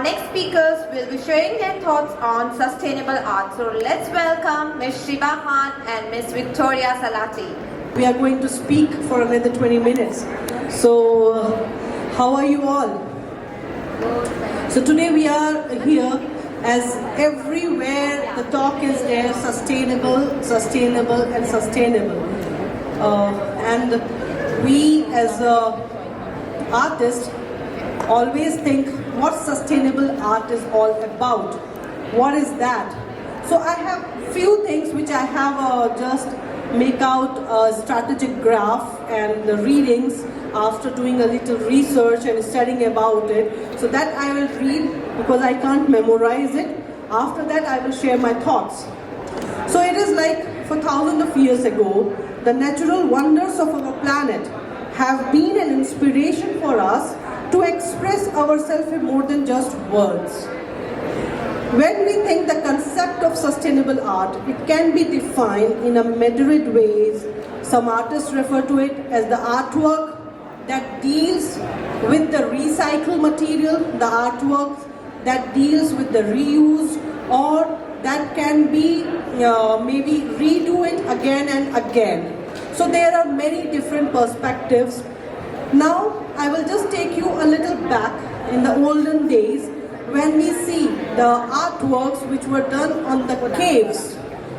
next speakers will be sharing their thoughts on sustainable art. So let's welcome Ms. Shiba Khan and Ms. Victoria Salati. We are going to speak for another 20 minutes. So, how are you all? So today we are here as everywhere the talk is there, sustainable, sustainable and sustainable. And we as artists always think what sustainable art is all about. What is that? So I have few things which I have just make out a strategic graph and the readings after doing a little research and studying about it. So that I will read because I can't memorize it. After that I will share my thoughts. So it is like for thousands of years ago, the natural wonders of our planet have been an inspiration for us to express ourselves in more than just words. When we think the concept of sustainable art, it can be defined in a myriad ways. Some artists refer to it as the artwork that deals with the recycled material, the artwork that deals with the reuse, or that can be maybe redo it again and again. So there are many different perspectives. Now I will just take you a little back in the olden days when we see the artworks which were done on the caves,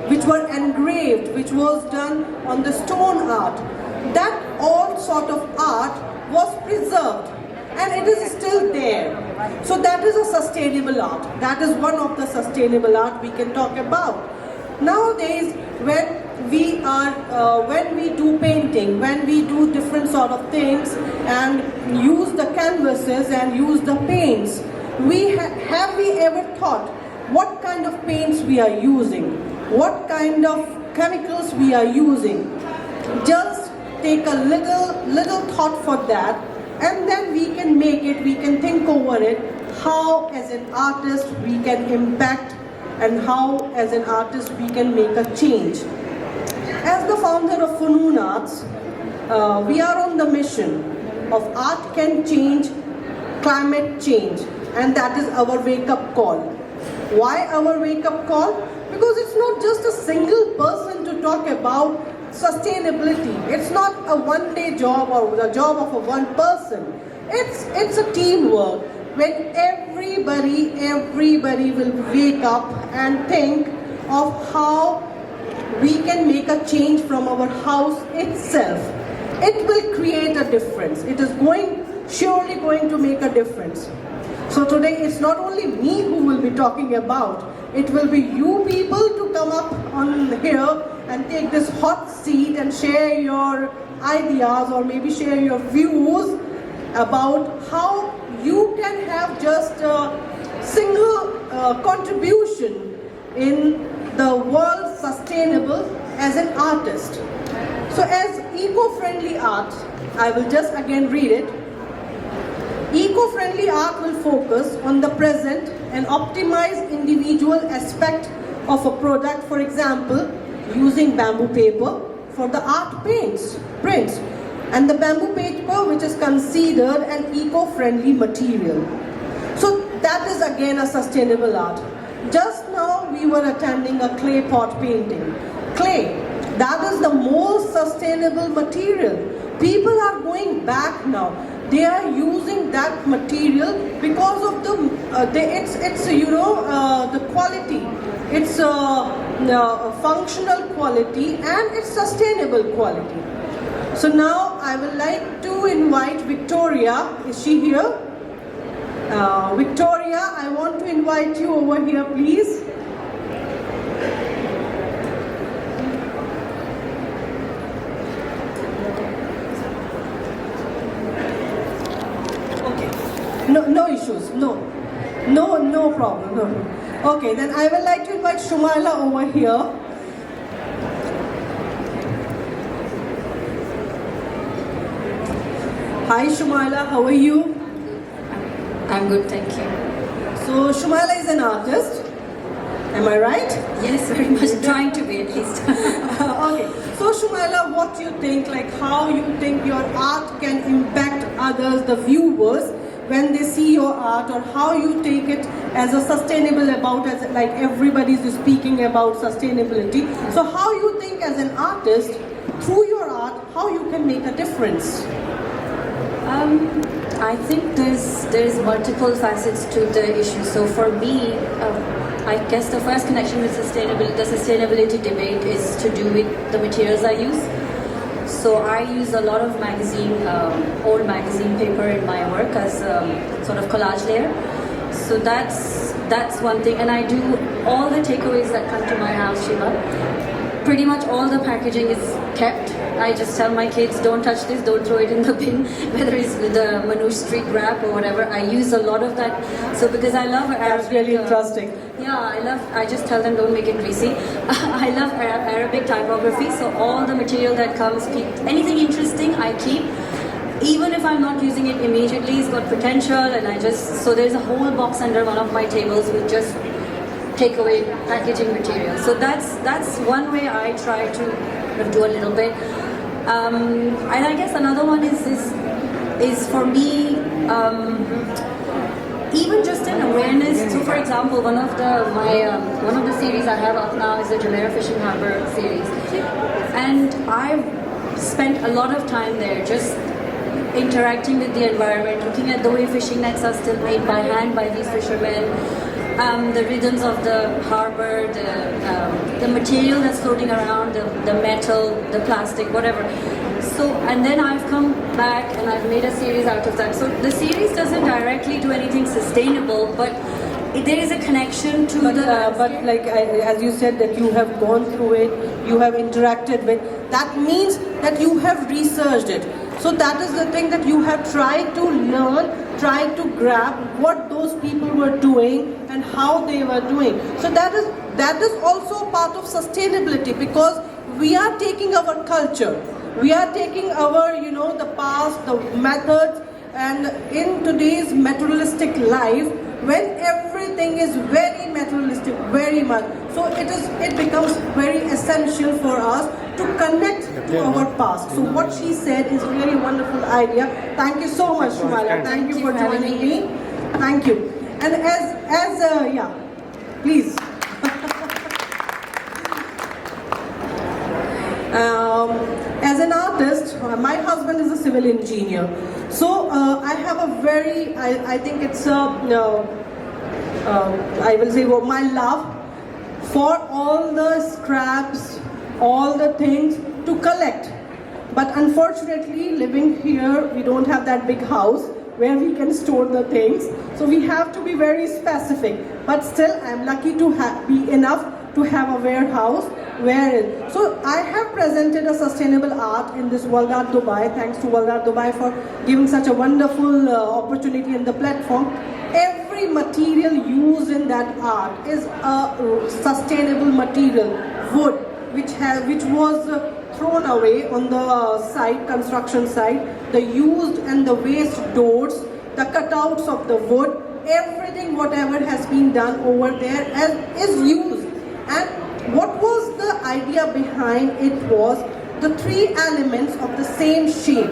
which were engraved, which was done on the stone art. That all sort of art was preserved and it is still there. So that is a sustainable art. That is one of the sustainable art we can talk about. Nowadays, when we do painting, when we do different sort of things and use the canvases and use the paints, have we ever thought what kind of paints we are using, what kind of chemicals we are using? Just take a little thought for that, and then we can make it, we can think over it, how as an artist we can impact and how as an artist we can make a change. As the founder of Funun Arts, we are on the mission of art can change climate change, and that is our wake-up call. Why our wake-up call? Because it's not just a single person to talk about sustainability. It's not a one-day job or the job of a one person. It's a teamwork. When everybody will wake up and think of how we can make a change from our house itself, it will create a difference. It is surely going to make a difference. So today it's not only me who will be talking about, it will be you people to come up on here and take this hot seat and share your ideas or maybe share your views about how you can have just a single contribution in the world sustainable as an artist. So as eco-friendly art, I will just again read it. Eco-friendly art will focus on the present and optimize individual aspect of a product, for example, using bamboo paper for the art prints, and the bamboo paper which is considered an eco-friendly material. So that is again a sustainable art. Just now we were attending a clay pot painting. Clay, that is the most sustainable material. People are going back now. They are using that material because of the quality. It's a functional quality and it's sustainable quality. So now I would like to invite Victoria. Is she here? Victoria, I want to invite you over here, please. No issues, no problem, no. Okay, then I would like to invite Shumaila over here. Hi Shumaila, how are you? I'm good, thank you. So Shumaila is an artist, am I right? Yes, very much, trying to be at least. Okay, so Shumaila, what you think, like how you think your art can impact others, the viewers, when they see your art, or how you take it as a sustainable about, as like everybody is speaking about sustainability. So how you think as an artist, through your art, how you can make a difference? I think there's multiple facets to the issue. So for me, I guess the first connection with the sustainability debate is to do with the materials I use. So I use a lot of old magazine paper in my work as sort of collage layer. So that's one thing, and I do all the takeaways that come to my house, Shiva. Pretty much all the packaging is kept. I just tell my kids, don't touch this, don't throw it in the bin, whether it's the Manoj Street wrap or whatever. I use a lot of that. So because I love Arabic. That's really interesting. Yeah, I just tell them don't make it greasy. I love Arabic typography, so all the material that comes, anything interesting I keep. Even if I'm not using it immediately, it's got potential, and so there's a whole box under one of my tables with just takeaway packaging material. So that's one way I try to do a little bit. And I guess another one is for me, even just an awareness. So for example, one of the series I have up now is the Jumeirah Fishing Harbor series. And I've spent a lot of time there just interacting with the environment, looking at the way fishing nets are still made by hand by these fishermen, the rhythms of the harbor, the material that's floating around, the metal, the plastic, whatever. So, and then I've come back and I've made a series out of that. So the series doesn't directly do anything sustainable, but there is a connection to the landscape. But like as you said that you have gone through it, you have interacted with, that means that you have researched it. So that is the thing, that you have tried to learn, tried to grab what those people were doing and how they were doing. So that is also part of sustainability, because we are taking our culture, we are taking our, the past, the methods, and in today's materialistic life, when everything is very materialistic, very much, so it becomes very essential for us to connect to our past. So what she said is really a wonderful idea. Thank you so much, Shumala. Thank you for joining me. Thank you. And please. As an artist, my husband is a civil engineer. So I have a very, I think it's I will say my love for all the scraps, all the things to collect. But unfortunately, living here, we don't have that big house where we can store the things. So we have to be very specific. But still, I'm lucky to be enough to have a warehouse so I have presented a sustainable art in this World Art Dubai. Thanks to World Art Dubai for giving such a wonderful opportunity in the platform. Every material used in that art is a sustainable material, wood, which was thrown away on the site, construction site, the used and the waste doors, the cutouts of the wood, everything, whatever has been done over there is used. And what was the idea behind it was the three elements of the same shape.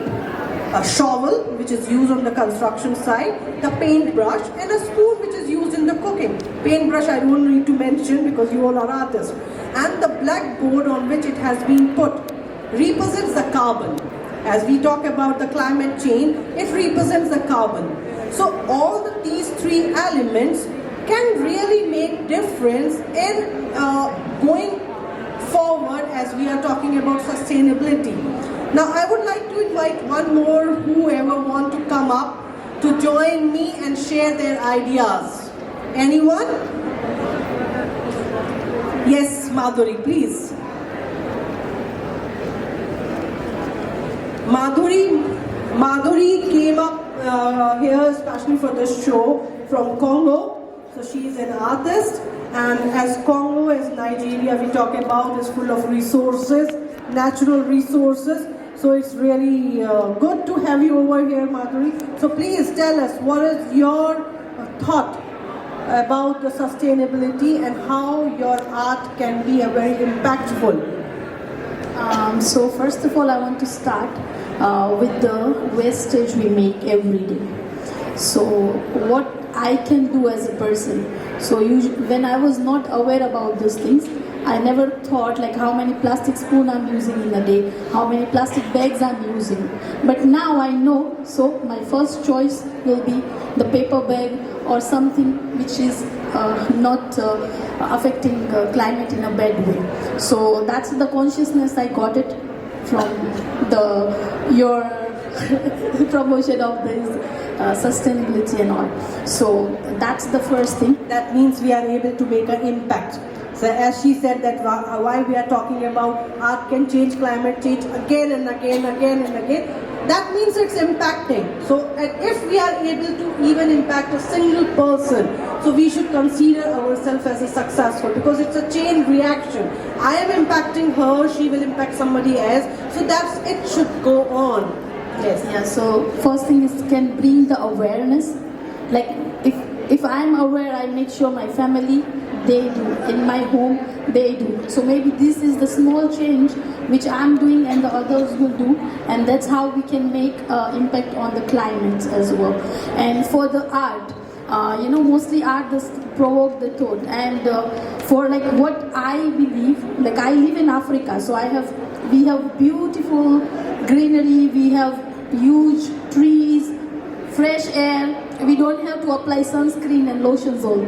A shovel, which is used on the construction site, the paintbrush, and a spoon, which is used in the cooking. Paintbrush I don't need to mention because you all are artists. And the blackboard on which it has been put represents the carbon. As we talk about the climate change, it represents the carbon. So all these three elements can really make difference in going forward as we are talking about sustainability. Now I would like to invite one more whoever want to come up to join me and share their ideas. Anyone? Yes, Madhuri, please. Madhuri came up here especially for this show from Congo. So she is an artist, and as Congo, as Nigeria, we talk about is full of resources, natural resources. So it's really good to have you over here, Madhuri. So please tell us, what is your thought about the sustainability and how your art can be a very impactful? So first of all, I want to start with the wastage we make every day. So what I can do as a person. So when I was not aware about these things, I never thought like how many plastic spoon I'm using in a day, how many plastic bags I'm using. But now I know, so my first choice will be the paper bag or something which is not affecting climate in a bad way. So that's the consciousness I got it from your promotion of this sustainability and all. So that's the first thing. That means we are able to make an impact. So as she said that why we are talking about art can change climate change again and again, that means it's impacting. So and if we are able to even impact a single person, so we should consider ourselves as a successful, because it's a chain reaction. I am impacting her, she will impact somebody else. So that's it should go on. Yes. Yeah, so first thing is can bring the awareness. Like if I'm aware, I make sure my family, they do. In my home, they do. So maybe this is the small change which I'm doing and the others will do. And that's how we can make impact on the climate as well. And for the art, mostly art does provoke the thought. And for like what I believe, like I live in Africa, so we have beautiful greenery, we have huge trees, fresh air. We don't have to apply sunscreen and lotions all.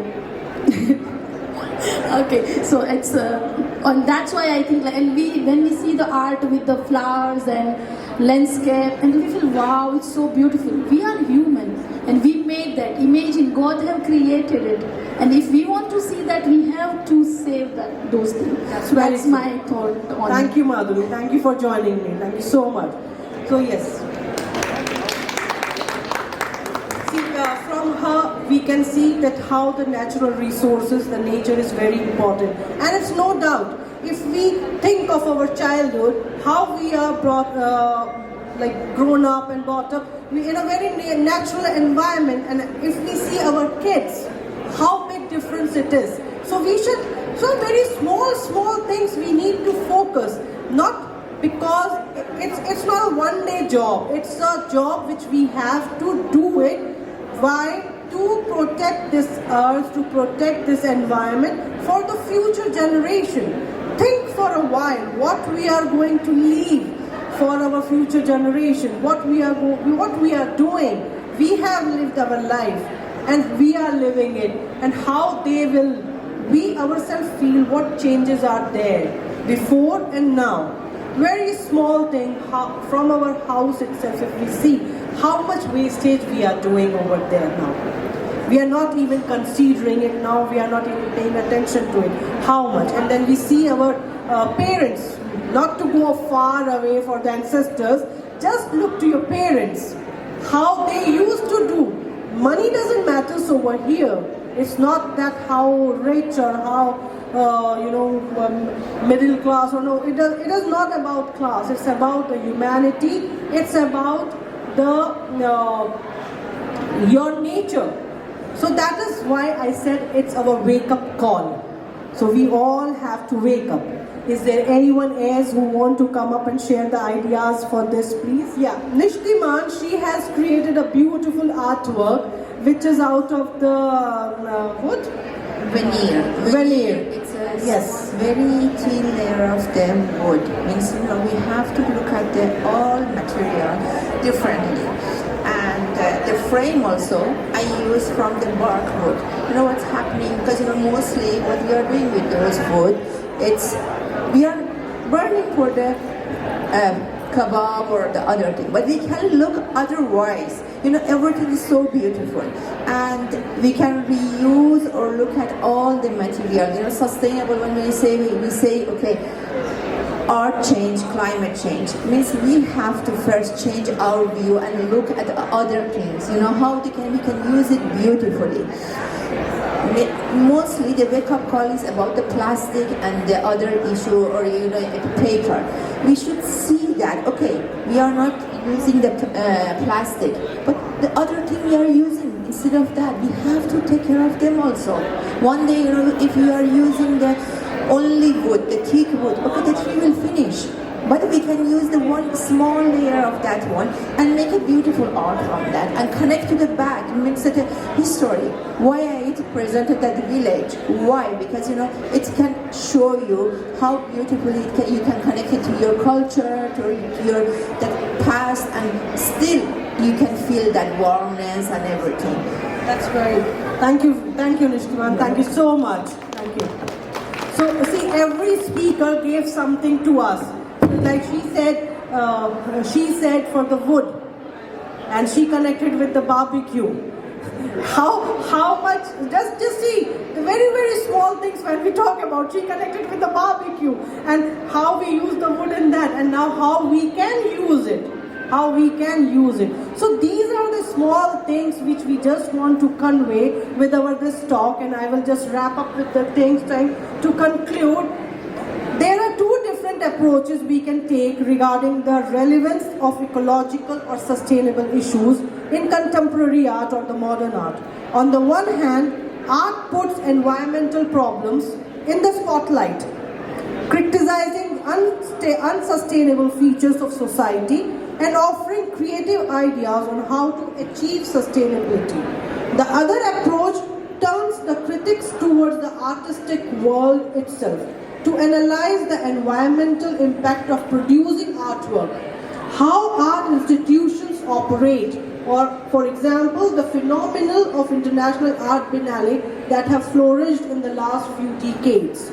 Okay, so it's and that's why I think, like, and when we see the art with the flowers and landscape, and we feel wow, it's so beautiful. We are human, and we made that. Imagine God have created it, and if we want to see that, we have to save those things. That's my thought on Thank it. you, Madhuri. Thank you for joining me. Thank you so much. So yes. From her, we can see that how the natural resources, the nature is very important. And it's no doubt, if we think of our childhood, how we are grown up and brought up in a very natural environment, and if we see our kids, how big difference it is. So very small things we need to focus, not because it's not a one-day job, it's a job which we have to do it. Why? To protect this earth, to protect this environment for the future generation. Think for a while what we are going to leave for our future generation, what we are doing. We have lived our life and we are living it, and how we ourselves feel what changes are there before and now. Very small thing, from our house itself, if we see how much wastage we are doing over there now. We are not even considering it now, we are not even paying attention to it, how much. And then we see our parents, not to go far away for the ancestors, just look to your parents, how they used to do. Money doesn't matter over here. It's not that how rich or how middle class or no. It is not about class. It's about the humanity. It's about your nature. So that is why I said it's our wake-up call. So we all have to wake up. Is there anyone else who want to come up and share the ideas for this, please? Yeah, Nishtiman, she has created a beautiful artwork which is out of the wood? Veneer. It's a Yes. very thin layer of the wood. Means we have to look at the all material differently. And the frame also I use from the bark wood. What's happening, because mostly what we are doing with those wood, we are burning for the kebab or the other thing, but we can look otherwise. Everything is so beautiful, and we can reuse or look at all the material. Sustainable. When we say okay, art change, climate change, means we have to first change our view and look at other things. How we can use it beautifully. Mostly the wake-up call is about the plastic and the other issue, or paper. We should see that, okay, we are not using the plastic, but the other thing we are using, instead of that, we have to take care of them also. One day, if you are using the only wood, the teak wood, okay, the tree will finish. But we can use the one small layer of that one and make a beautiful art from that and connect to the back, means that history. Why I presented that village? Why? Because it can show you how beautifully you can connect it to your culture, to your that past, and still you can feel that warmness and everything. That's very. Thank you, Nishtiman. Thank you so much. Thank you. So see, every speaker gave something to us. Like she said for the wood, and she connected with the barbecue. How much? Just see the very small things when we talk about. She connected with the barbecue and how we use the wood in that, and now how we can use it. How we can use it. So these are the small things which we just want to convey with this talk, and I will just wrap up with the things trying to conclude. There are two different approaches we can take regarding the relevance of ecological or sustainable issues in contemporary art or the modern art. On the one hand, art puts environmental problems in the spotlight, criticizing unsustainable features of society and offering creative ideas on how to achieve sustainability. The other approach turns the critics towards the artistic world itself to analyze the environmental impact of producing artwork, how art institutions operate, or for example the phenomenon of international art biennale that have flourished in the last few decades.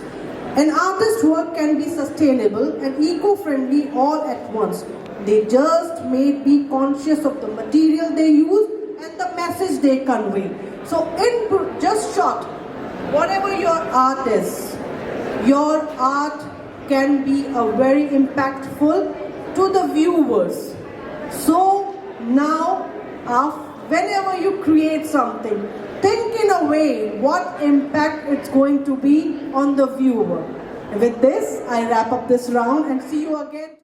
An artist's work can be sustainable and eco-friendly all at once. They just may be conscious of the material they use and the message they convey. So in just short, whatever your art is, your art can be a very impactful to the viewers. So now, whenever you create something, think in a way what impact it's going to be on the viewer. With this, I wrap up this round and see you again.